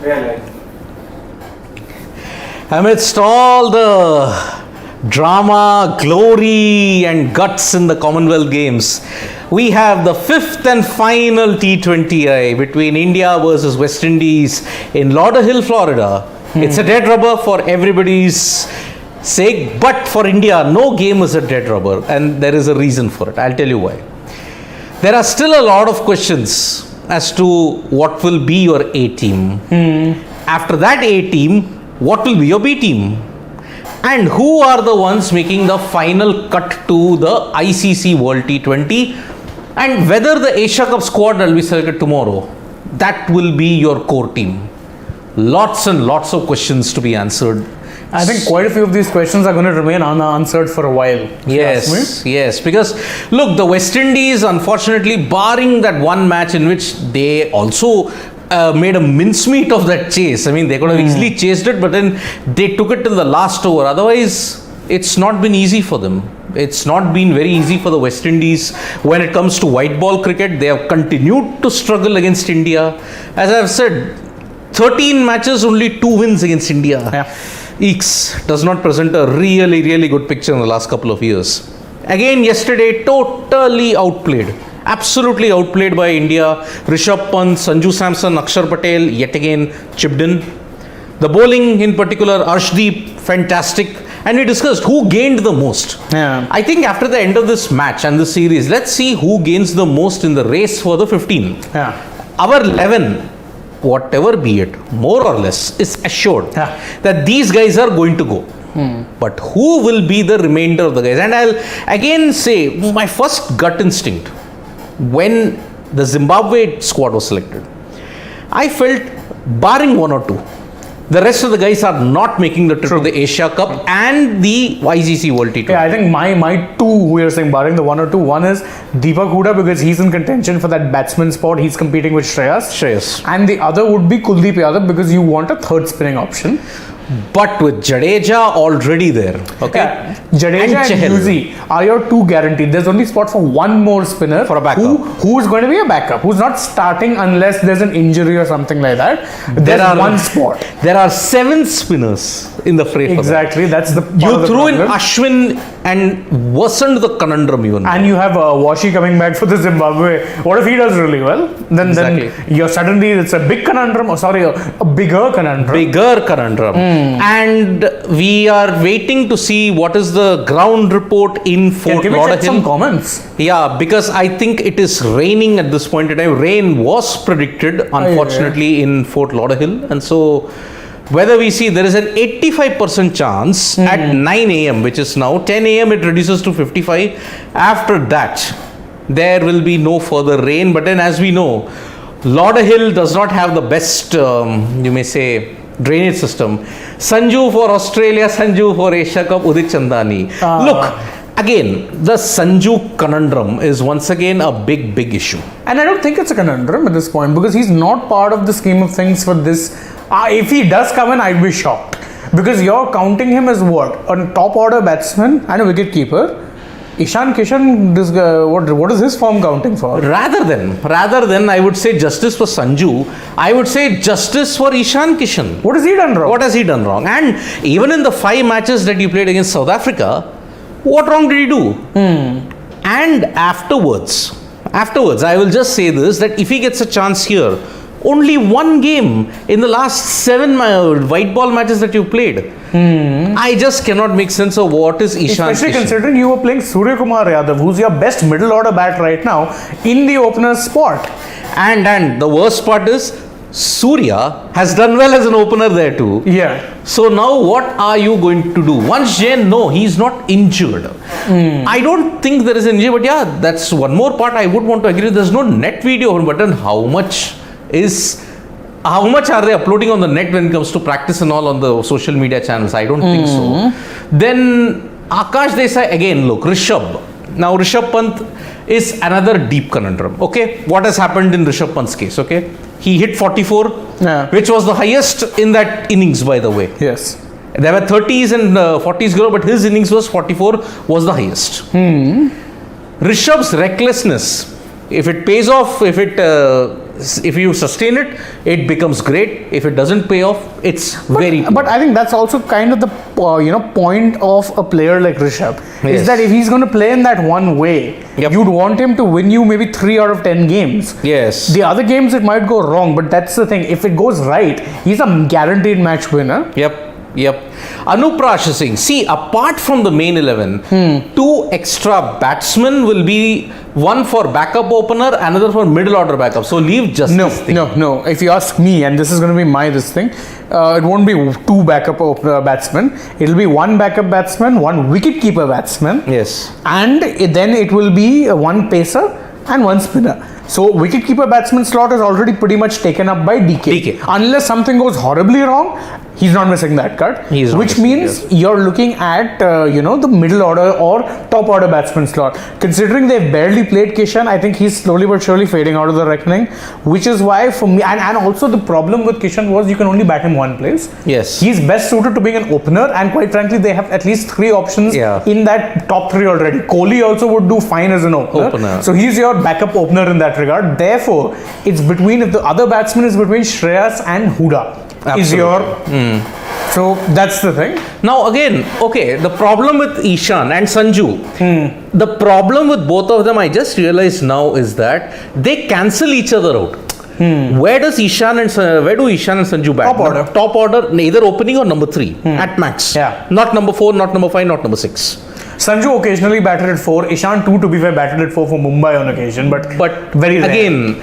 Really? Amidst all the drama, glory and guts in the Commonwealth Games, we have the fifth and final T20I between India versus West Indies in Lauderhill, Florida. It's a dead rubber for everybody's sake, but for India, no game is a dead rubber, and there is a reason for it. I'll tell you why. There are still a lot of questions as to what will be your A team. After that A team, what will be your B team? And who are the ones making the final cut to the ICC World T20? And whether the Asia Cup squad that will be selected tomorrow, that will be your core team. Lots and lots of questions to be answered. I think quite a few of these questions are going to remain unanswered for a while. Yes, because look, the West Indies, unfortunately, barring that one match in which they also made a mincemeat of that chase. I mean, they could have easily chased it, but then they took it till the last over. Otherwise, it's not been easy for them. It's not been very easy for the West Indies. When it comes to white ball cricket, they have continued to struggle against India. As I've said, 13 matches, only 2 wins against India. Eeks does not present a really good picture in the last couple of years. Again, yesterday, totally outplayed. Absolutely outplayed by India. Rishabh Pant, Sanju Samson, Akshar Patel, yet again chipped in. The bowling in particular, Arshdeep, fantastic. And we discussed who gained the most. I think after the end of this match and this series, let's see who gains the most in the race for the 15. Our 11, whatever be it, more or less, is assured that these guys are going to go. But who will be the remainder of the guys? And I'll again say, my first gut instinct, when the Zimbabwe squad was selected, I felt, barring 1 or 2, the rest of the guys are not making the trip to the Asia Cup and the ICC World T20. I think my 2 who you're saying, barring the 1 or 2, one is Deepak Hooda because he's in contention for that batsman spot. He's competing with Shreyas. And the other would be Kuldeep Yadav because you want a third spinning option. But with Jadeja already there, Jadeja and Yuzi are your 2 guaranteed. There's only spot for 1 more spinner for a backup. Who's going to be a backup? Who's not starting unless there's an injury or something like that. There's 1 spot. There are 7 spinners in the fray. Exactly, that's the part you threw in Ashwin and worsened the conundrum even. And you have Washi coming back for the Zimbabwe. What if he does really well? Then you're suddenly, it's a big conundrum. A bigger conundrum. And we are waiting to see what is the ground report in Fort Lauderhill. Some comments. Yeah, because I think it is raining at this point in time. Rain was predicted, unfortunately, in Fort Lauderhill. And so, whether we see there is an 85% chance at 9 a.m., which is now 10 a.m., it reduces to 55. After that, there will be no further rain. But then, as we know, Lauderhill does not have the best, you may say, drainage system. Sanju for Australia, Sanju for Asia Cup, Udit Chandani. Look, again, the Sanju conundrum is once again a big issue. And I don't think it's a conundrum at this point because he's not part of the scheme of things for this. If he does come in, I'd be shocked. Because you're counting him as what? A top order batsman and a wicket keeper. Ishan Kishan, this guy, what is his form counting for? Rather than I would say justice for Sanju, I would say justice for Ishan Kishan. What has he done wrong? What has he done wrong? And even in the 5 matches that he played against South Africa, what wrong did he do? And afterwards, I will just say this, that if he gets a chance here, only 1 game in the last 7 white ball matches that you played. I just cannot make sense of what is Ishan Especially Kishan. Considering you were playing Surya Kumar Yadav, who's your best middle order bat right now, in the opener spot. And the worst part is, Surya has done well as an opener there too. So now what are you going to do? Once Jain, no, he's not injured. I don't think there is an injury, but that's one more part I would want to agree. There's no net video, but then how much are they uploading on the net when it comes to practice and all on the social media channels? I don't think so. Then Akash Desai, again, look, Rishabh. Now Rishabh Pant is another deep conundrum. What has happened in Rishabh Pant's case? He hit 44, which was the highest in that innings, by the way. There were 30s and 40s, but his innings was 44, was the highest. Rishabh's recklessness, if it pays off, if it If you sustain it, it becomes great. If it doesn't pay off, it's very poor. But I think that's also kind of the point of a player like Rishabh Yes. is that if he's going to play in that one way, Yep. you'd want him to win you maybe 3 out of 10 games. Yes. The other games it might go wrong, but that's the thing. If it goes right, he's a guaranteed match winner. Yep. Anuprash is saying, see, apart from the main 11, 2 extra batsmen will be one for backup opener, another for middle order backup. So leave just this thing. No. If you ask me, and this is going to be this thing, it won't be 2 backup batsmen. It'll be 1 backup batsman, 1 wicket-keeper batsman. Yes. And then it will be 1 pacer and 1 spinner. So wicket-keeper batsman slot is already pretty much taken up by DK. Unless something goes horribly wrong, he's not missing that cut. Which means you're looking at the middle order or top order batsman slot. Considering they've barely played Kishan, I think he's slowly but surely fading out of the reckoning. Which is why for me, and also the problem with Kishan was you can only bat him one place. Yes. He's best suited to being an opener, and quite frankly, they have at least 3 options in that top 3 already. Kohli also would do fine as an opener. So he's your backup opener in that regard. Therefore, it's between, if the other batsman is between Shreyas and Huda. Absolutely. So that's the thing. Now again, okay, the problem with Ishan and Sanju, the problem with both of them, I just realized now, is that they cancel each other out. Where do Ishan and Sanju bat? Top order, either opening or number 3 at max. Yeah. Not number 4, not number 5, not number 6. Sanju occasionally batted at 4. Ishan too, to be fair, batted at 4 for Mumbai on occasion, but very rare. Again,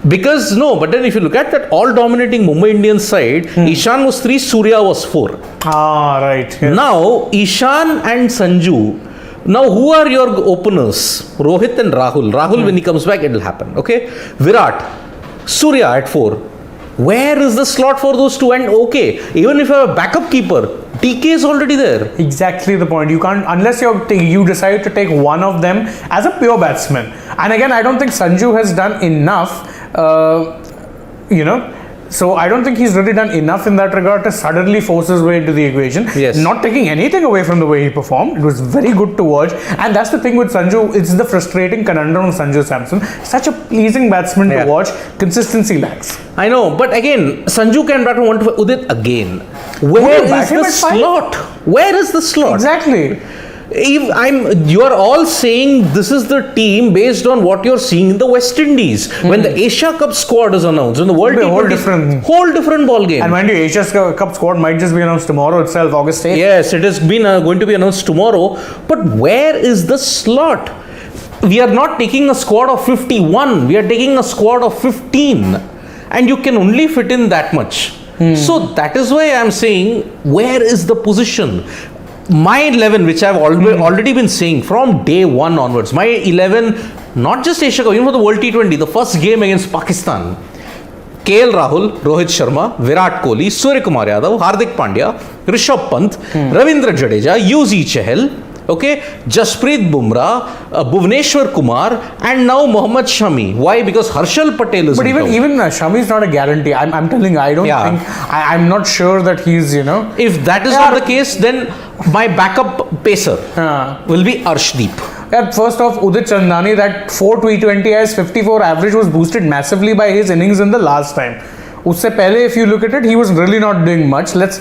but then if you look at that all-dominating Mumbai Indians side, Ishan was 3, Surya was 4. Right. Yes. Now, Ishan and Sanju, now who are your openers? Rohit and Rahul. Rahul, when he comes back, it will happen. Okay? Virat, Surya at 4. Where is the slot for those 2? And okay, even if you have a backup keeper, TK is already there. Exactly the point. You can't, unless you decide to take one of them as a pure batsman. And again, I don't think Sanju has done enough, so I don't think he's really done enough in that regard to suddenly force his way into the equation. Yes. Not taking anything away from the way he performed. It was very good to watch. And that's the thing with Sanju. It's the frustrating conundrum of Sanju Samson. Such a pleasing batsman to watch. Consistency lacks. I know. But again, Sanju can bat 125. Udit again. Where is the slot? Where is the slot? Exactly. You are all saying this is the team based on what you're seeing in the West Indies. When the Asia Cup squad is announced, when the World T20 whole different ball game. And mind you, Asia Cup squad might just be announced tomorrow itself, August 8th. Yes, it has been going to be announced tomorrow. But where is the slot? We are not taking a squad of 51. We are taking a squad of 15. And you can only fit in that much. So that is why I am saying, where is the position? My 11, which I've already been saying from day 1 onwards, my 11, not just Asia Cup, even for the World T20, the first game against Pakistan, KL Rahul, Rohit Sharma, Virat Kohli, Surya Kumar Yadav, Hardik Pandya, Rishabh Pant, Ravindra Jadeja, UZ Chahal, okay, Jasprit Bumrah, Bhuvneshwar Kumar, and now Mohammad Shami. Why? Because Harshal Patel is. But even Shami is not a guarantee. I'm telling you, I don't think. I'm not sure that he's If that is not the case, then my backup pacer will be Arshdeep. First off, Udit Chandani, that 4 T20Is 54 average was boosted massively by his innings in the last time. Usse pehle, if you look at it, he was really not doing much. Let's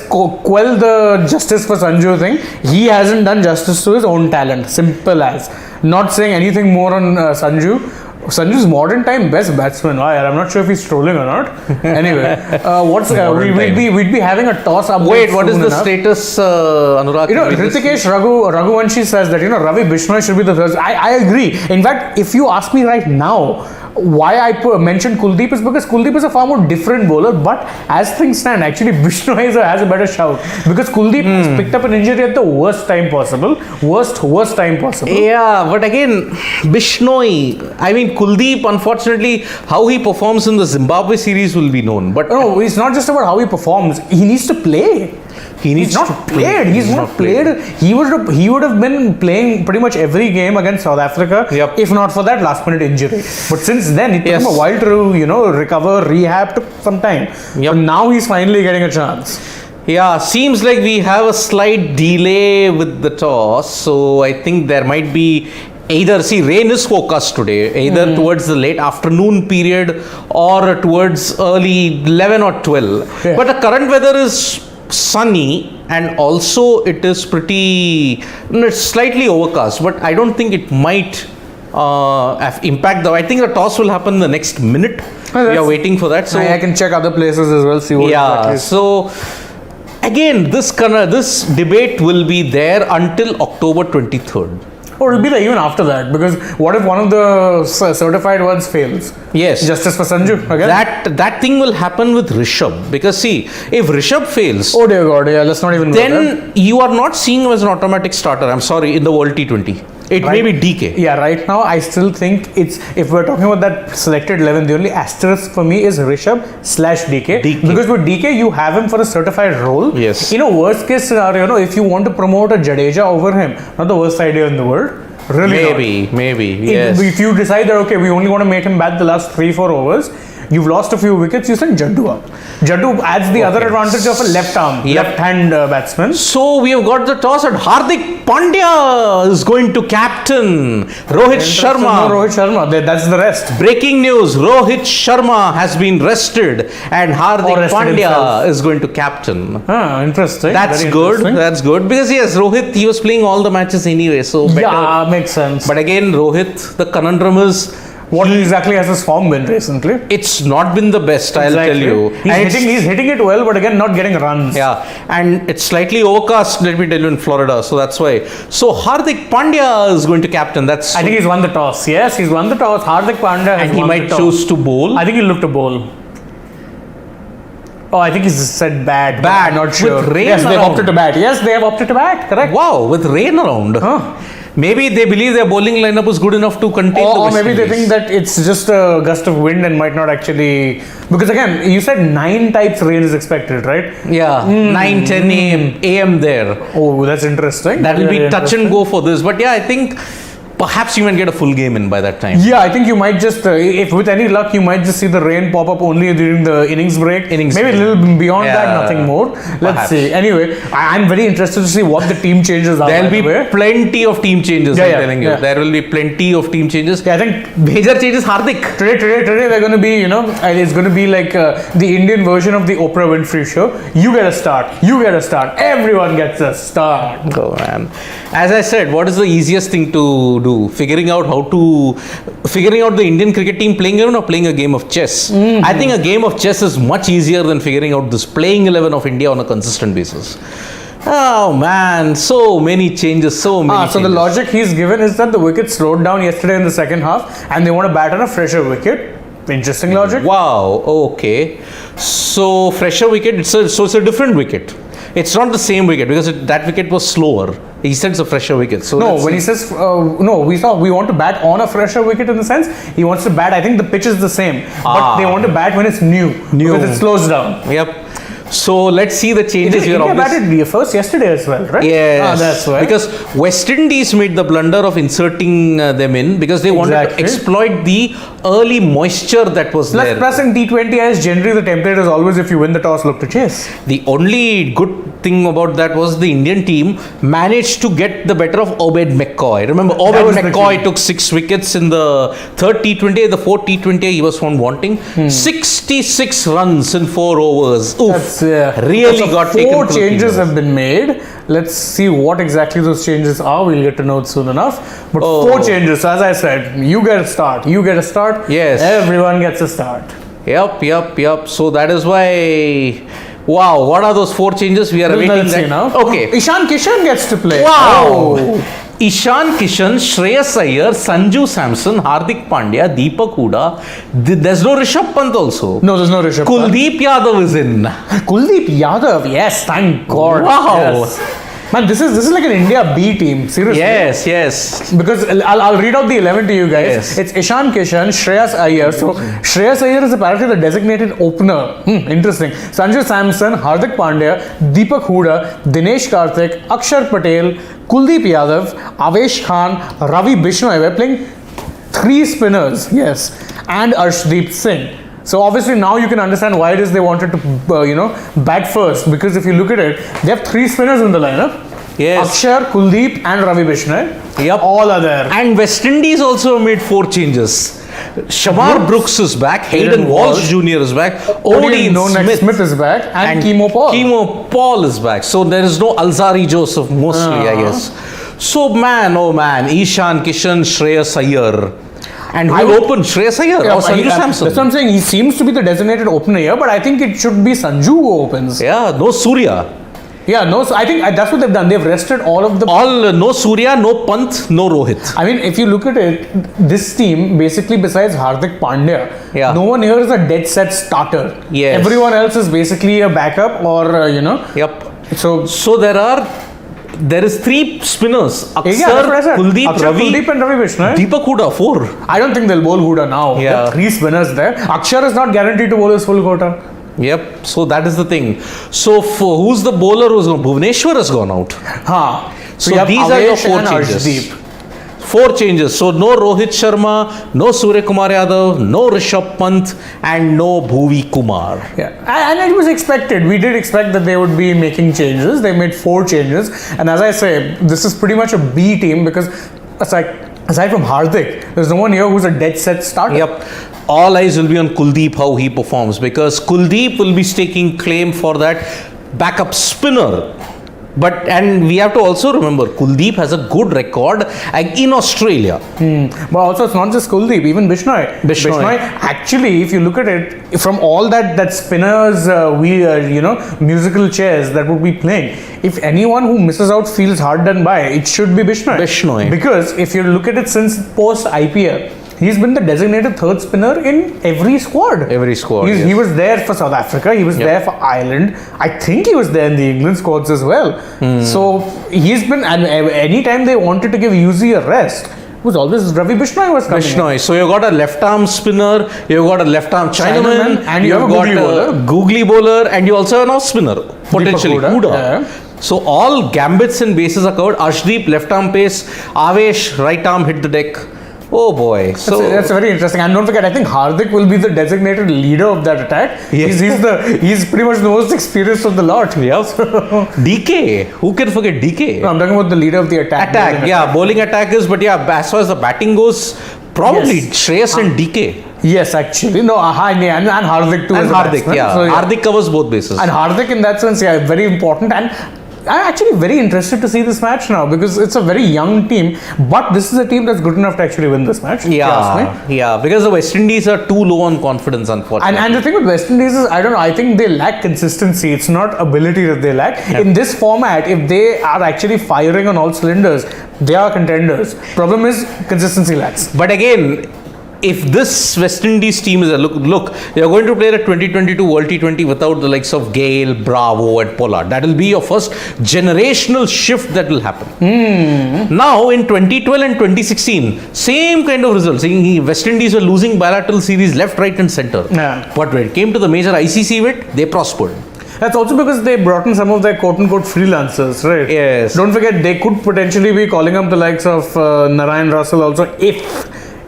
quell the justice for Sanju thing. He hasn't done justice to his own talent. Simple as. Not saying anything more on Sanju. Sanju's modern time best batsman. I'm not sure if he's trolling or not. Anyway, we'd be having a toss up. Wait, what is the status, Anurag? Hrithikesh Raghuvanshi says that Ravi Bishnoi should be the third. I agree. In fact, if you ask me right now, why I mentioned Kuldeep is because Kuldeep is a far more different bowler, but as things stand, actually Bishnoi has a better shout because Kuldeep has picked up an injury at the worst time possible. Worst time possible. Yeah, but again, Bishnoi, Kuldeep, unfortunately, how he performs in the Zimbabwe series will be known. But no, it's not just about how he performs. He needs to play. He's not played. He would have been playing pretty much every game against South Africa, if not for that last minute injury. But since then, it took him a while to recover, rehab, took some time. But now he's finally getting a chance. Yeah, seems like we have a slight delay with the toss, so I think there might be either, see, rain is forecast today, either towards the late afternoon period or towards early 11 or 12. Yeah. But the current weather is sunny, and also it is pretty, it's slightly overcast, but I don't think it might impact I think the toss will happen the next minute. We are waiting for that. So I can check other places as well, see what exactly is. So again, this debate will be there until October 23rd. Or it'll be there even after that, because what if one of the certified ones fails? Yes. Justice for Sanju again? That thing will happen with Rishabh, because see, if Rishabh fails, oh dear God, yeah, let's not even go there. Then you are not seeing him as an automatic starter. I'm sorry, in the World T20. It may be DK. Yeah, right now I still think if we're talking about that selected 11, the only asterisk for me is Rishabh/DK. Because with DK, you have him for a certified role. Yes. In a worst case scenario, if you want to promote a Jadeja over him, not the worst idea in the world. Really Maybe, yes. If you decide that, okay, we only want to make him bat the last 3-4 overs, you've lost a few wickets, you send Jaddu up. Jaddu adds the other advantage of a left-hand batsman. So we have got the toss, and Hardik Pandya is going to captain Rohit Sharma. No, Rohit Sharma, that's the rest. Breaking news, Rohit Sharma has been rested and Hardik Pandya is going to captain. Interesting. That's good. That's good. Because yes, Rohit, he was playing all the matches anyway, so better. Yeah, makes sense. But again, Rohit, the conundrum is, what exactly has his form been recently? It's not been the best, I'll tell you. He's hitting it well, but again, not getting runs. Yeah, and it's slightly overcast, let me tell you, in Florida, so that's why. So Hardik Pandya is going to captain. I think he's won the toss. Yes, he's won the toss. Hardik Pandya has and he might choose to bowl. I think he'll look to bowl. Oh, I think he's said bad. Bad, not sure. With rain yes, around. they've opted to bat. Yes, they have opted to bat. Correct. Wow, with rain around. Maybe they believe their bowling lineup is good enough to contain the West maybe Indies. they think that it's just a gust of wind and might not actually... Because again, you said 9 types rain is expected, right? Yeah, 9, 10 AM there. Oh, that's interesting. That will be touch and go for this. But yeah, I think perhaps you might get a full game in by that time. Yeah, I think you might just, if with any luck, you might just see the rain pop up only during the innings break. Maybe a little beyond that, nothing more. Let's see. Anyway, I'm very interested to see what the team changes are. There'll be plenty of team changes, I'm telling you. There will be plenty of team changes. Yeah, I think major changes, Hardik. Today they're going to be, it's going to be like the Indian version of the Oprah Winfrey show. You get a start. You get a start. Everyone gets a start. Oh, man. As I said, what is the easiest thing to do? Figuring out the Indian cricket team playing 11 or playing a game of chess. I think a game of chess is much easier than figuring out this playing 11 of India on a consistent basis. Oh man, so many changes, so many changes. So the logic he's given is that the wicket slowed down yesterday in the second half and they want to bat on a fresher wicket. Interesting logic. Wow, okay. So fresher wicket, so it's a different wicket. It's not the same wicket because that wicket was slower. He said it's a fresher wicket. So no, when he says we want to bat on a fresher wicket in the sense he wants to bat. I think the pitch is the same, but they want to bat when it's new because it slows down. Yep. So let's see the changes here. India batted first yesterday as well, right? Yes. That's why. Because West Indies made the blunder of inserting them in because they wanted to exploit the early moisture that was there. Plus in T20 as generally the template is always if you win the toss, look to chase. The only good thing about that was the Indian team managed to get the better of Obed McCoy. Remember, Obed McCoy took 6 wickets in the third T20, the fourth T20 he was found wanting. 66 runs in 4 overs. Oof. Really got taken. 4 changes have been made. Let's see what exactly those changes are. We'll get to know it soon enough. But 4 changes. So as I said, you get a start. You get a start. Yes. Everyone gets a start. Yep. So that is why. Wow, what are those 4 changes? We are waiting that. Now. Okay. Ishan Kishan gets to play. Wow. Ishan Kishan, Shreyas Iyer, Sanju Samson, Hardik Pandya, Deepak Hooda. There's no Rishabh Pant also. No, there's no Rishabh Pant. Kuldeep Yadav is in. Kuldeep Yadav, yes, thank God. Wow. Yes. Man, this is like an India B team, seriously. Yes. Because I'll read out the 11 to you guys. Yes. It's Ishan Kishan, Shreyas Iyer. So Shreyas Iyer is apparently the designated opener. Interesting. Sanju Samson, Hardik Pandya, Deepak Hooda, Dinesh Karthik, Akshar Patel, Kuldeep Yadav, Avesh Khan, Ravi Bishnoi. We're playing 3 spinners, yes, and Arshdeep Singh. So obviously now you can understand why it is they wanted to, bat first, because if you look at it, they have 3 spinners in the lineup. Yes. Akshar, Kuldeep and Ravi Bishnoi. Yep. All are there. And West Indies also made 4 changes. Shamar Brooks is back, Hayden Walsh Jr. is back, Odin Smith is back, and Chemo Paul. Chemo Paul is back. So there is no Alzari Joseph mostly, I guess. So man, oh man, Ishan, Kishan, Shreyas Iyer. And who will open? Shreyas Iyer or Sanju Samson? That's what I'm saying. He seems to be the designated opener here, but I think it should be Sanju who opens. Yeah, no Surya. Yeah, no, so I think that's what they've done. They've rested all of the... No Surya, no Pant, no Rohit. I mean, if you look at it, this team, basically besides Hardik Pandya, no one here is a dead set starter. Yes. Everyone else is basically a backup or, Yep. So there is 3 spinners. Aksar, Kuldeep, Ravi. Kuldeep and Ravi Bishnoi. Deepak Huda, 4. I don't think they'll bowl Huda now. Yeah. There are 3 spinners there. Akshar is not guaranteed to bowl his full quota. Yep, so that is the thing. So who's the bowler who's gone? Bhuvneshwar has gone out. So these are the 4 changes. Arshdeep. 4 changes. So no Rohit Sharma, no Surya Kumar Yadav, no Rishabh Pant, and no Bhuvi Kumar. Yeah, and it was expected. We did expect that they would be making changes. They made 4 changes, and as I say, this is pretty much a B team because aside from Hardik, there's no one here who's a dead set starter. Yep. All eyes will be on Kuldeep, how he performs, because Kuldeep will be staking claim for that backup spinner. And we have to also remember, Kuldeep has a good record in Australia. But also, it's not just Kuldeep, even Bishnoi. Actually, if you look at it, from all that spinners, musical chairs that would be playing, if anyone who misses out feels hard done by, it should be Bishnoi. Because if you look at it since post IPL, he's been the designated third spinner in every squad. He was there for South Africa. He was there for Ireland. I think he was there in the England squads as well. So he's been, and any time they wanted to give Yuzi a rest, it was always Ravi Bishnoi was coming. So you've got a left arm spinner, you've got a left arm Chinaman, and you've got a googly bowler, and you also have an off spinner, potentially Huda. Yeah. So all gambits and bases are covered. Arshdeep left arm pace, Avesh right arm hit the deck. Oh boy. So that's very interesting. And don't forget, I think Hardik will be the designated leader of that attack. Yes. He's pretty much the most experienced of the lot. Yeah. DK. Who can forget DK? No, I'm talking about the leader of the attack. Bowling attack is, but as far as the batting goes, probably Shreyas and DK. Yes, actually. No, and Hardik too. And Hardik, So, Hardik covers both bases. And Hardik in that sense, very important. And I'm actually very interested to see this match now because it's a very young team, but this is a team that's good enough to actually win this match. Because the West Indies are too low on confidence, unfortunately. And the thing with West Indies is, I don't know, I think they lack consistency. It's not ability that they lack. Yep. In this format, if they are actually firing on all cylinders, they are contenders. Problem is, consistency lacks. But again, if this West Indies team is look, they are going to play the 2022 World T20 without the likes of Gale, Bravo and Pollard. That will be your first generational shift that will happen. Now in 2012 and 2016, same kind of results. West Indies were losing bilateral series left, right and centre. But when it came to the major ICC event, they prospered. That's also because they brought in some of their quote-unquote freelancers, right? Yes. Don't forget, they could potentially be calling up the likes of Narayan Russell also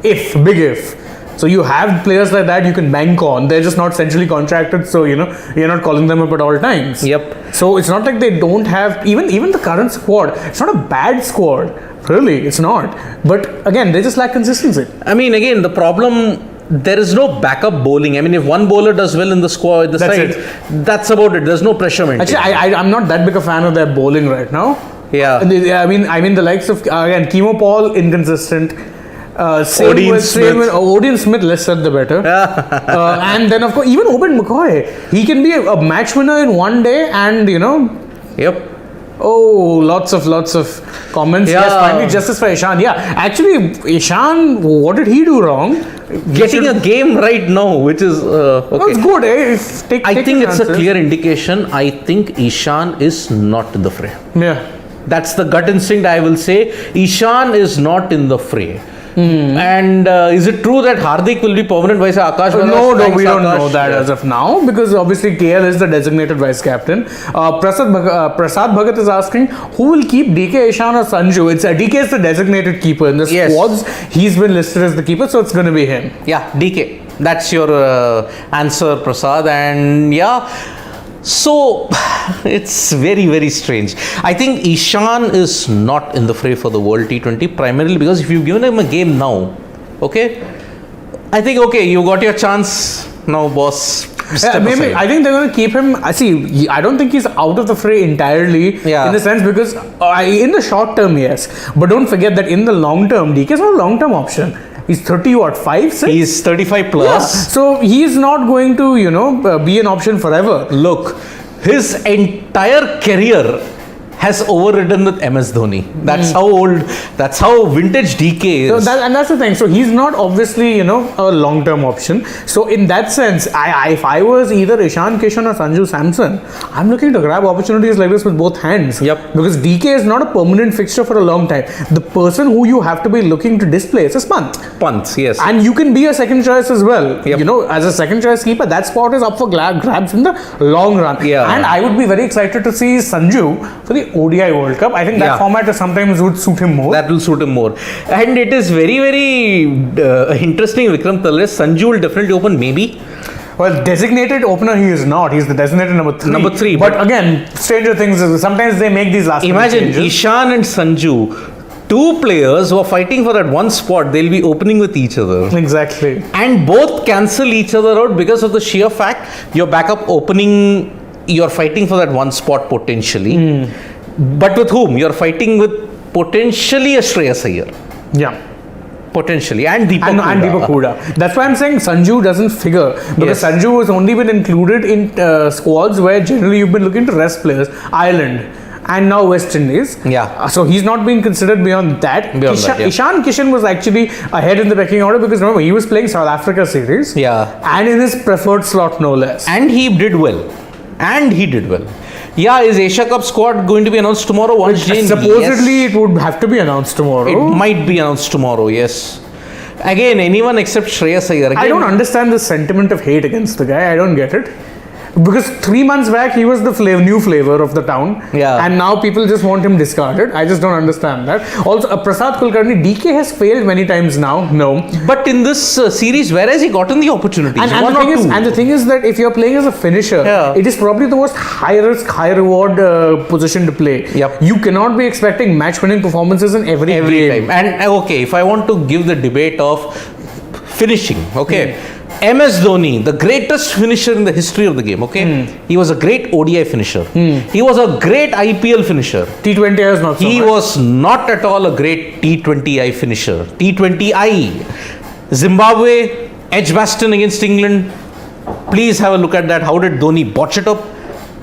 big if. So you have players like that you can bank on. They're just not centrally contracted, so you're not calling them up at all times. Yep. So it's not like they don't have even the current squad. It's not a bad squad, really. It's not. But again, they just lack consistency. I mean, again, the problem. There is no backup bowling. I mean, if one bowler does well in the squad, that's about it. There's no pressure maintained. Actually, I'm not that big a fan of their bowling right now. Yeah. I mean the likes of again Chemo Paul inconsistent. Odin Smith, less said the better. And then of course even Oben McCoy, he can be a match winner in one day, and Yep. Oh, lots of comments. Yeah. Yes, finally justice for Ishan. Yeah, actually Ishan, what did he do wrong? Getting a game right now, which is okay. No, it's good. I think it's a clear indication. I think Ishan is not in the fray. Yeah. That's the gut instinct, I will say. Ishan is not in the fray. And is it true that Hardik will be permanent vice Akash? No, we don't know that as of now, because obviously KL is the designated vice captain. Prasad Bhagat is asking who will keep DK, Ishan or Sanju. DK is the designated keeper in the squads. He's been listed as the keeper, so it's going to be him. Yeah, DK. That's your answer, Prasad. And So it's very, very strange. I think Ishan is not in the fray for the World T20 primarily because if you've given him a game now, okay, I think, okay, you got your chance now, boss. Maybe aside. I think they're going to keep him. See, I don't think he's out of the fray entirely in the sense because in the short term, yes. But don't forget that in the long term, DK is not a long term option. He's 5, 6? He's 35 plus. Yeah. So he's not going to, be an option forever. Look, his entire career has overridden with MS Dhoni. That's how old, that's how vintage DK is. So and that's the thing. So he's not obviously, a long-term option. So in that sense, if I was either Ishan Kishan or Sanju Samson, I'm looking to grab opportunities like this with both hands. Yep. Because DK is not a permanent fixture for a long time. The person who you have to be looking to displace is Pant. Pant, yes. And you can be a second choice as well. Yep. As a second choice keeper, that spot is up for grabs in the long run. Yeah. And I would be very excited to see Sanju for the ODI World Cup. I think that format sometimes would suit him more. That will suit him more. And it is very, very interesting, Vikram Talres. Sanju will definitely open, maybe. Well, designated opener he is not. He's the designated number 3. Number 3. But again, stranger things is sometimes they make these last Imagine Ishan and Sanju, 2 players who are fighting for that one spot, they'll be opening with each other. Exactly. And both cancel each other out because of the sheer fact your backup opening, you're fighting for that one spot potentially. But with whom? You're fighting with potentially a Shreyas Iyer. Yeah. Potentially. And Deepak Huda. That's why I'm saying Sanju doesn't figure. Because Sanju has only been included in squads where generally you've been looking to rest players. Ireland. And now West Indies. Yeah. So he's not being considered beyond that. Ishan Kishan was actually ahead in the pecking order because remember, he was playing South Africa series. Yeah. And in his preferred slot, no less. And he did well. Yeah, is Asia Cup squad going to be announced tomorrow? Supposedly it would have to be announced tomorrow. It might be announced tomorrow, yes. Again, anyone except Shreyas Iyer. I don't understand the sentiment of hate against the guy. I don't get it. Because 3 months back he was the new flavor of the town, and now people just want him discarded. I just don't understand that. Also, Prasad Kulkarni, DK has failed many times now. No, but in this series, where has he gotten the opportunities? And the thing is that if you're playing as a finisher, it is probably the most high risk, high reward position to play. Yep. You cannot be expecting match winning performances in every game. Time. And okay, if I want to give the debate of finishing, MS Dhoni, the greatest finisher in the history of the game, he was a great ODI finisher. He was a great IPL finisher. T20I was not so He much. was not at all a great T20I finisher. T20I. Zimbabwe, Edgbaston against England. Please have a look at that. How did Dhoni botch it up?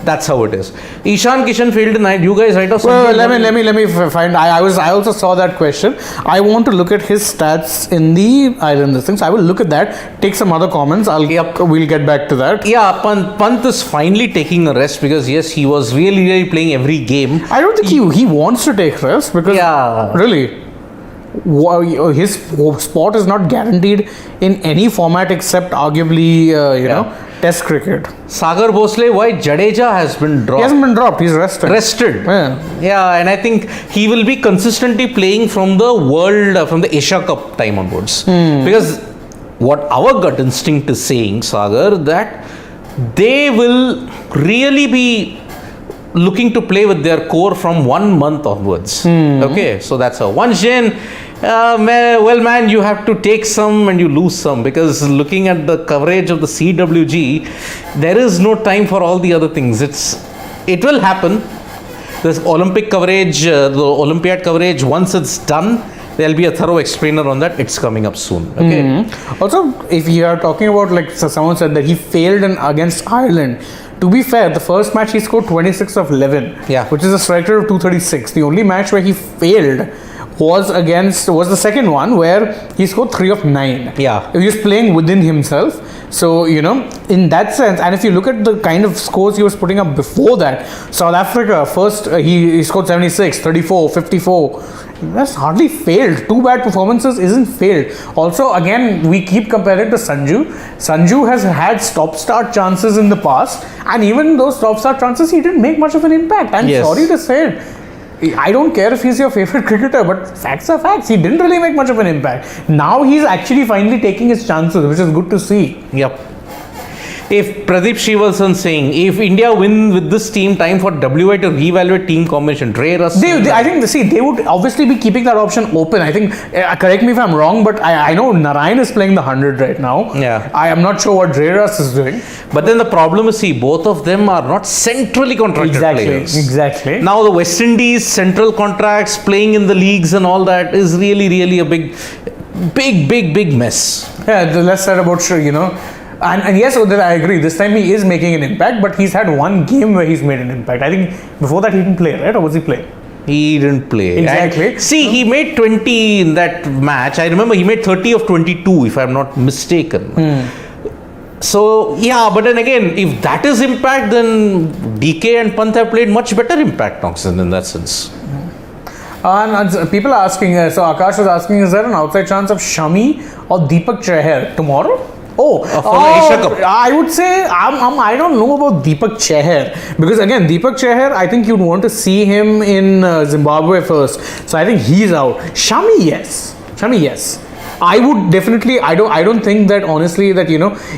That's how it is. Ishan Kishan failed tonight. You guys write off something. Well, let me find. I also saw that question. I want to look at his stats in the Island things. I will look at that. Take some other comments. We'll get back to that. Yeah, Pant is finally taking a rest because yes, he was really playing every game. I don't think he wants to take rest because really, his spot is not guaranteed in any format except arguably Test cricket. Sagar Bhosle, why Jadeja has been dropped? He hasn't been dropped. He's rested. Yeah, and I think he will be consistently playing from the Asia Cup time onwards. Because what our gut instinct is saying, Sagar, that they will really be looking to play with their core from 1 month onwards. Okay, so that's how. Once in, man, you have to take some and you lose some because looking at the coverage of the CWG, there is no time for all the other things. It will happen. This Olympic coverage, the Olympiad coverage, once it's done, there'll be a thorough explainer on that. It's coming up soon. Okay. Also, if you are talking about, like someone said that he failed against Ireland. To be fair, the first match he scored 26 of 11, which is a strike rate of 236. The only match where he failed was the second one where he scored 3 of 9. Yeah. He was playing within himself. So, in that sense, and if you look at the kind of scores he was putting up before that, South Africa, first he scored 76, 34, 54. That's hardly failed. 2 bad performances isn't failed. Also, again, we keep comparing to Sanju. Sanju has had stop-start chances in the past, and even those stop-start chances, he didn't make much of an impact. I'm sorry to say it. I don't care if he's your favorite cricketer, but facts are facts. He didn't really make much of an impact. Now he's actually finally taking his chances, which is good to see. Yep. if Pradeep Srivalsan saying, if India win with this team, time for WI to reevaluate team combination. Ray Russell. I think, they would obviously be keeping that option open. I think, correct me if I'm wrong, but I know Narayan is playing the 100 right now. Yeah. I am not sure what Ray Russ is doing. But then the problem is, both of them are not centrally contracted players. Exactly. Now the West Indies central contracts, playing in the leagues and all that is really a big mess. Yeah, the less said about, and yes, Udit, I agree. This time he is making an impact, but he's had one game where he's made an impact. I think before that he didn't play, right? Or was he playing? He didn't play. Exactly. And he made 20 in that match. I remember he made 30 of 22, if I'm not mistaken. So, yeah, but then again, if that is impact, then DK and Pant have played much better impact, Noxon, in that sense. And people are asking, so Akash was asking, is there an outside chance of Shami or Deepak Chahar tomorrow? For the Asia Cup. I would say, I don't know about Deepak Chahar. Because again, Deepak Chahar, I think you'd want to see him in Zimbabwe first. So I think he's out. Shami, yes. I would definitely, I don't think that honestly that,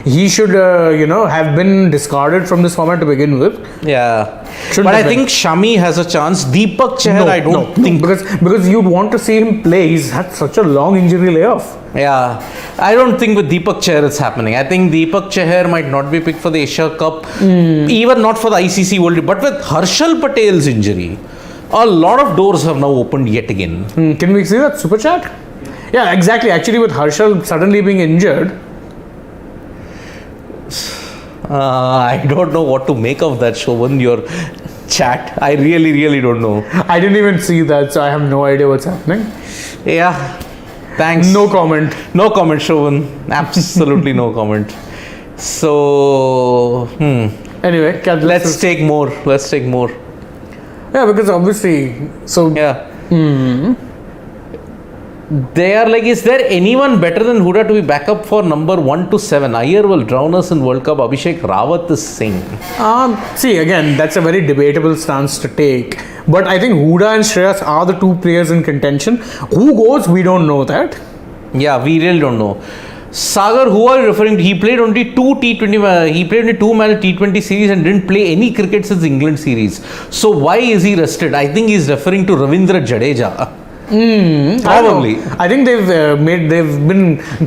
he should, have been discarded from this format to begin with. Yeah. But I think Shami has a chance. Deepak Chahar, I don't think. Because you'd want to see him play. He's had such a long injury layoff. Yeah. I don't think with Deepak Chahar it's happening. I think Deepak Chahar might not be picked for the Asia Cup. Even not for the ICC World Cup. But with Harshal Patel's injury, a lot of doors have now opened yet again. Can we see that super chat? Yeah, exactly. Actually, with Harshal suddenly being injured. I don't know what to make of that, Shovan, your chat. I really don't know. I didn't even see that, so I have no idea what's happening. Yeah. Thanks. No comment. No comment, Shovan. Absolutely no comment. So, Anyway, let's take more. Yeah, because obviously, so... Yeah. They are like, is there anyone better than Huda to be backup for number 1 to 7? Iyer will drown us in World Cup. Abhishek Rawat is saying. See, again, that's a very debatable stance to take. But I think Huda and Shreyas are the two players in contention. Who goes, we don't know that. Yeah, we really don't know. Sagar, who are you referring to? He played only two T20. He played only 2 match T20 series and didn't play any cricket since England series. So why is he rested? I think he's referring to Ravindra Jadeja. Probably. I think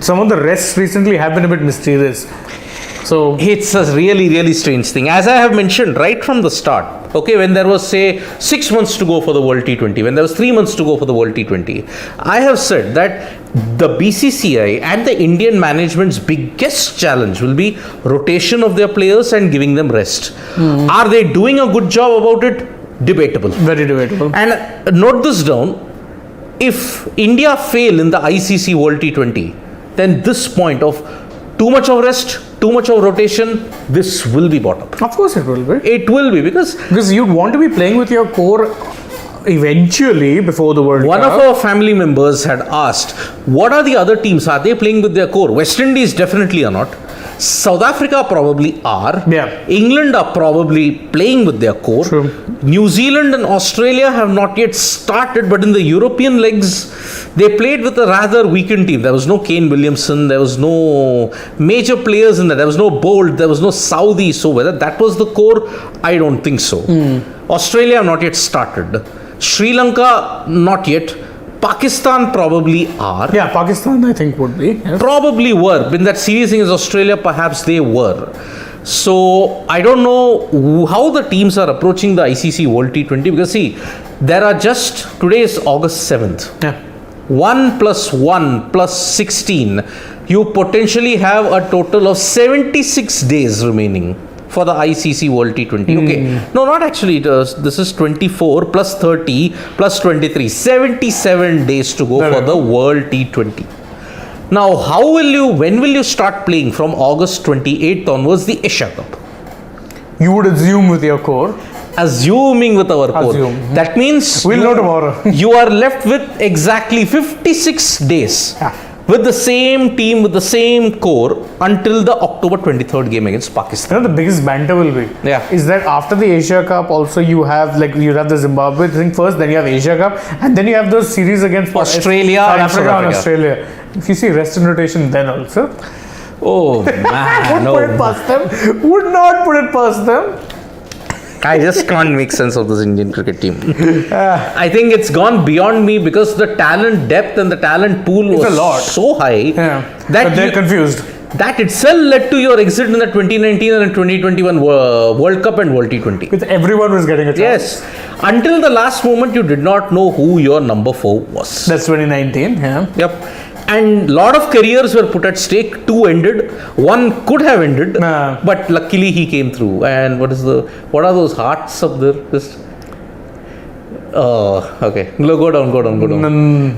some of the rests recently have been a bit mysterious. So it's a really strange thing. As I have mentioned right from the start, okay, when there was say 6 months to go for the World T20, when there was 3 months to go for the World T20, I have said that the BCCI and the Indian management's biggest challenge will be rotation of their players and giving them rest. Are they doing a good job about it? Debatable. Very debatable. And note this down. If India fail in the ICC World T20, then this point of too much of rest, too much of rotation, this will be brought up. Of course it will be. It will be because you'd want to be playing with your core eventually before the World Cup. One of our family members had asked, what are the other teams? Are they playing with their core? West Indies definitely are not. South Africa probably are. Yeah. England are probably playing with their core. True. New Zealand and Australia have not yet started, but in the European legs, they played with a rather weakened team. There was no Kane Williamson, there was no major players in that. There was no Bolt, there was no Saudi. So whether that was the core, I don't think so. Australia have not yet started. Sri Lanka, not yet. Pakistan probably are. Yeah, Pakistan I think would be. Yes. Probably were. In that series against Australia, perhaps they were. So, I don't know how the teams are approaching the ICC World T20 because see, there are just, today is August 7th. Yeah. 1 plus 1 plus 16. You potentially have a total of 76 days remaining for the ICC World T20. Okay. No, not actually. This is 24 plus 30 plus 23. 77 days to go for the World T20. Now, when will you start playing from August 28th onwards the Asia Cup? You would assume with your core. Assuming with our core. That means we'll know tomorrow. You are left with exactly 56 days. Yeah. With the same team, with the same core until the October 23rd game against Pakistan. The biggest banter will be is that after the Asia Cup also you have the Zimbabwe thing first, then you have Asia Cup and then you have those series against Australia South Africa and Australia. If you see rest and rotation then also. Oh man, Would put it past them. Would not put it past them. I just can't make sense of this Indian cricket team. I think it's gone beyond me because the talent depth and the talent pool was a lot. so high But they're confused. that itself led to your exit in the 2019 and 2021 World Cup and World T20. Because everyone was getting a chance. Yes. Until the last moment, you did not know who your number 4 was. That's 2019. Yeah. Yep. And lot of careers were put at stake. 2 ended. 1 could have ended, but luckily he came through. And what are those hearts up there? Just okay. Go down.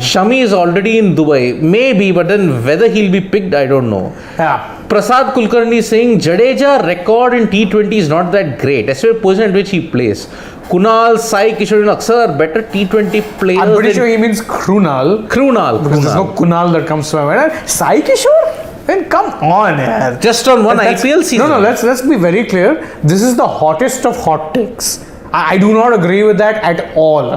Shami is already in Dubai. Maybe, but then whether he'll be picked, I don't know. Yeah. Prasad Kulkarni is saying Jadeja record in T20 is not that great, especially the position at which he plays. Kunal, Sai, Kishore and Aksar are better T20 players. I'm pretty sure he means Krunal. Because there's no Kunal that comes to my mind. Sai Kishore? Then come on, yaar. Just on one IPL season. No, let's be very clear. This is the hottest of hot takes. I do not agree with that at all.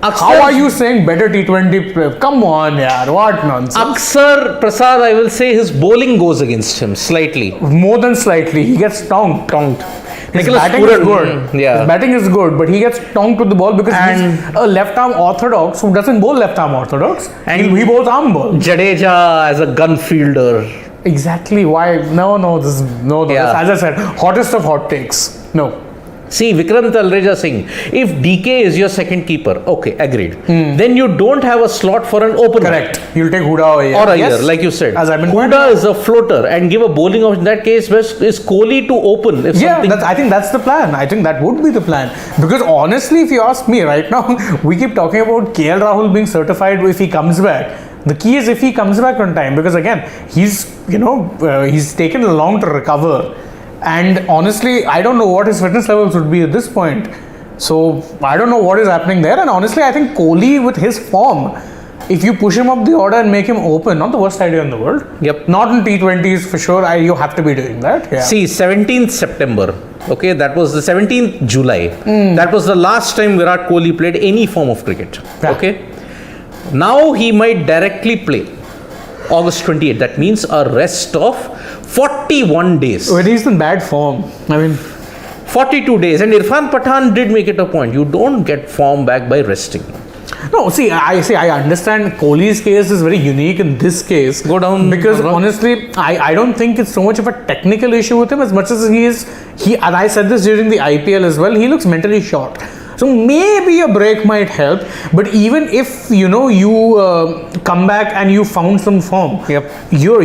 How are you saying better T20 player? Come on, yaar. What nonsense. Aksar Prasad, I will say his bowling goes against him slightly. More than slightly. He gets tonked. His Nicholas batting is good. Yeah. His batting is good, but he gets tonked with the ball because he's a left-arm orthodox who doesn't bowl left-arm orthodox. And he bowls arm ball. Jadeja as a gun fielder. Exactly. Why? No. This as I said, hottest of hot takes. No. See, Vikrant Talreja Singh, if DK is your second keeper, okay, agreed. Then you don't have a slot for an opener. Correct. You'll take Huda or Or Iyer, like you said. As I've been Huda is a floater and give a bowling option. In that case, best is Kohli to open. I think that's the plan. I think that would be the plan. Because honestly, if you ask me right now, we keep talking about KL Rahul being certified if he comes back. The key is if he comes back on time. Because again, he's taken long to recover. And honestly, I don't know what his fitness levels would be at this point. So, I don't know what is happening there. And honestly, I think Kohli with his form, if you push him up the order and make him open, not the worst idea in the world. Yep. Not in T20s for sure. You have to be doing that. Yeah. See, 17th September. Okay, that was the 17th July. That was the last time Virat Kohli played any form of cricket. Yeah. Okay. Now he might directly play August 28th. That means a rest of 41 days. When he's in bad form. 42 days. And Irfan Pathan did make it a point. You don't get form back by resting. No, I understand Kohli's case is very unique in this case. Go down. Because honestly, I don't think it's so much of a technical issue with him as much as and I said this during the IPL as well, he looks mentally short. So maybe a break might help, but even if you come back and you found some form, you're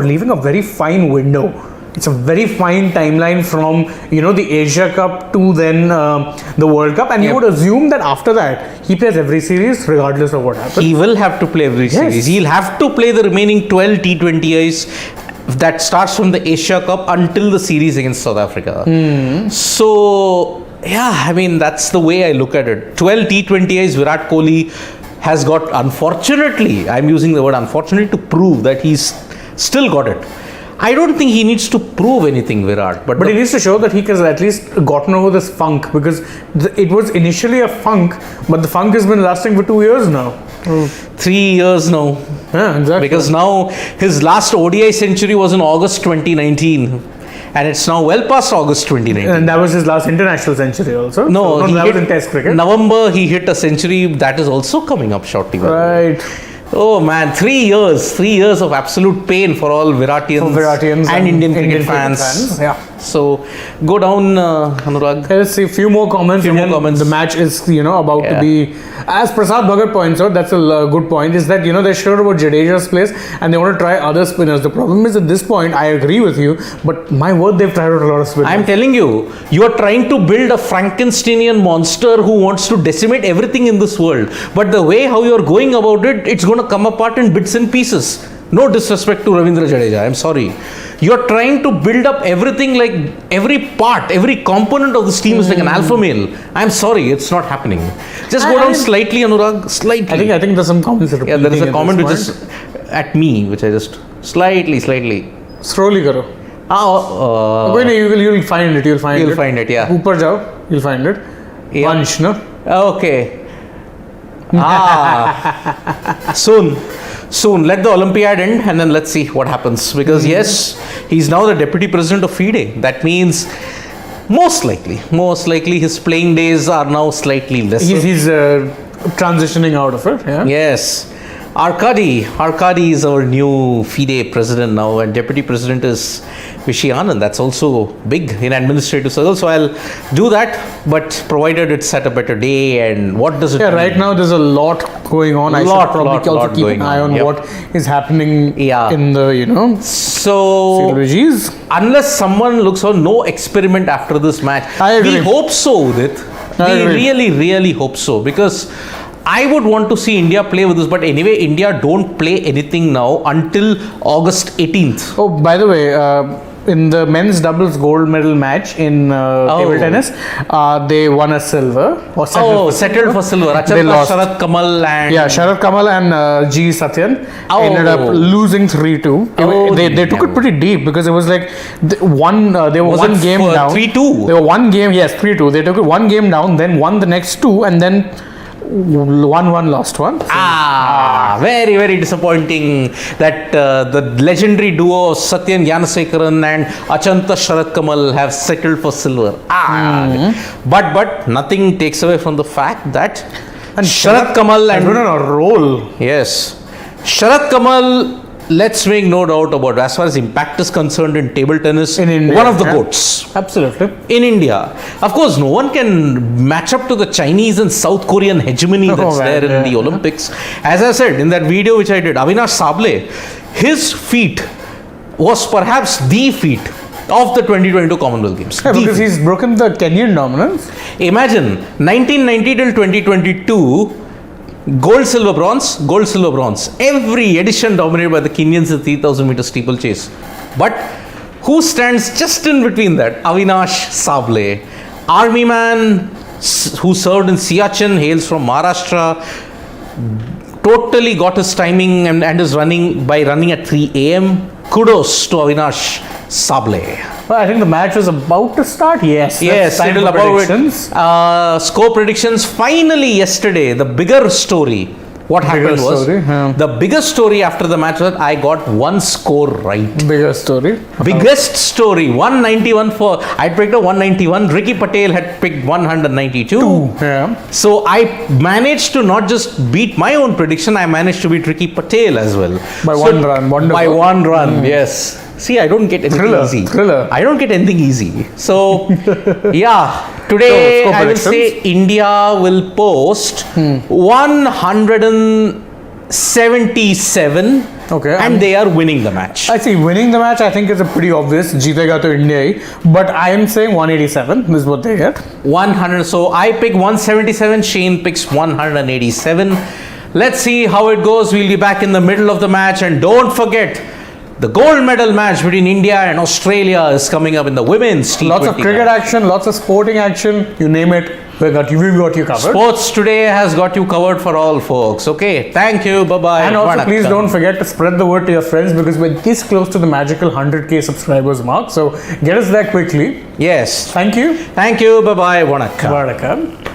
leaving a very fine window. It's a very fine timeline from the Asia Cup to then the World Cup, and you would assume that after that he plays every series regardless of what happens. He will have to play every series. He'll have to play the remaining 12 T20Is that starts from the Asia Cup until the series against South Africa. So. Yeah, that's the way I look at it. 12 T20Is Virat Kohli has got, unfortunately, I'm using the word unfortunately to prove that he's still got it. I don't think he needs to prove anything, Virat. But he needs to show that he has at least gotten over this funk, because it was initially a funk, but the funk has been lasting for 2 years now. 3 years now. Yeah, exactly. Because now his last ODI century was in August 2019. And it's now well past August 2019. And that was his last international century also? No, that was in Test cricket. November, he hit a century that is also coming up shortly. Right. Oh man, 3 years. 3 years of absolute pain for all Viratians and Indian cricket fans. Yeah. So, go down, Anurag. Let's see, a few more comments. The match is, about to be, as Prasad Bhagat points out, that's a good point, is that, they're sure about Jadeja's place and they want to try other spinners. The problem is at this point, I agree with you, but my word, they've tried out a lot of spinners. I'm telling you, you are trying to build a Frankensteinian monster who wants to decimate everything in this world. But the way how you're going about it, it's going to come apart in bits and pieces. No disrespect to Ravindra Jadeja, I'm sorry. You're trying to build up everything, like every part, every component of this team is like an alpha male. I'm sorry, it's not happening. Just go down slightly, Anurag, slightly. I think there's some comments that are there is a comment which is at me, which I just slightly. Slowly karo. You'll find it. You'll find it. Yeah. Upar jao, you'll find it. Vansh, no? Okay. Soon. soon. Let the Olympiad end and then let's see what happens. Because yes, he's now the deputy president of FIDE. That means most likely his playing days are now slightly less. He's transitioning out of it. Yeah. Yes. Arkady is our new FIDE president now, and deputy president is Vishy Anand. That's also big in administrative circles. So I'll do that, but provided it's at a better day. And what does it mean? Right now there's a lot going on. I should probably also keep an eye on what is happening in the, So, unless someone looks for no experiment after this match, we hope so, Udit. We really hope so, because I would want to see India play with this, but anyway, India don't play anything now until August 18th. Oh, by the way, in the men's doubles gold medal match in table tennis, they won a silver. Settled for silver. They lost. Sharad Kamal and... Yeah, Sharad Kamal and G. Satyan ended up losing 3-2. They took it pretty deep, because it was like they were one game down. 3-2? They were one game, 3-2. They took it one game down, then won the next two, and then won one, lost one. So, very, very disappointing that the legendary duo Satyan Gyanasekaran and Achanta Sharad Kamal have settled for silver. But nothing takes away from the fact that Sharad Kamal and... on a roll. Yes. Sharad Kamal, let's make no doubt about it, as far as impact is concerned in table tennis, in India, one of the GOATs. Absolutely. In India. Of course, no one can match up to the Chinese and South Korean hegemony that's there in the Olympics. As I said in that video which I did, Avinash Sable, his feat was perhaps the feat of the 2022 Commonwealth Games. Yeah, because he's broken the Kenyan dominance. Imagine, 1990 till 2022, gold, silver, bronze. Every edition dominated by the Kenyans in 3,000 meter steeplechase. But who stands just in between that? Avinash Sable, army man who served in Siachen, hails from Maharashtra, totally got his timing and is running at 3 a.m. Kudos to Avinash Sable. Well, I think the match was about to start. Yes, settle about it. Score predictions. Finally, yesterday, the bigger story. What happened was the biggest story after the match was I got one score right. Biggest story. 191 for I picked a 191. Ricky Patel had picked 192. So I managed to not just beat my own prediction. I managed to beat Ricky Patel as well by one run. Wonderful. By one run. Yes. See, I don't get anything easy. I don't get anything easy. So, today I will say India will post 177. Okay. And they are winning the match. I see. Winning the match, I think, is a pretty obvious. Jeetega to India. But I am saying 187 is what they get. 100. So, I pick 177. Shane picks 187. Let's see how it goes. We'll be back in the middle of the match. And don't forget, the gold medal match between India and Australia is coming up in the women's T20. Lots of cricket action, lots of sporting action, you name it, we've got you covered. Sports today has got you covered for all folks. Okay, thank you, bye-bye. And also please don't forget to spread the word to your friends, because we're this close to the magical 100k subscribers mark. So get us there quickly. Yes. Thank you. Thank you, bye-bye, Vanakkam. Vanakkam.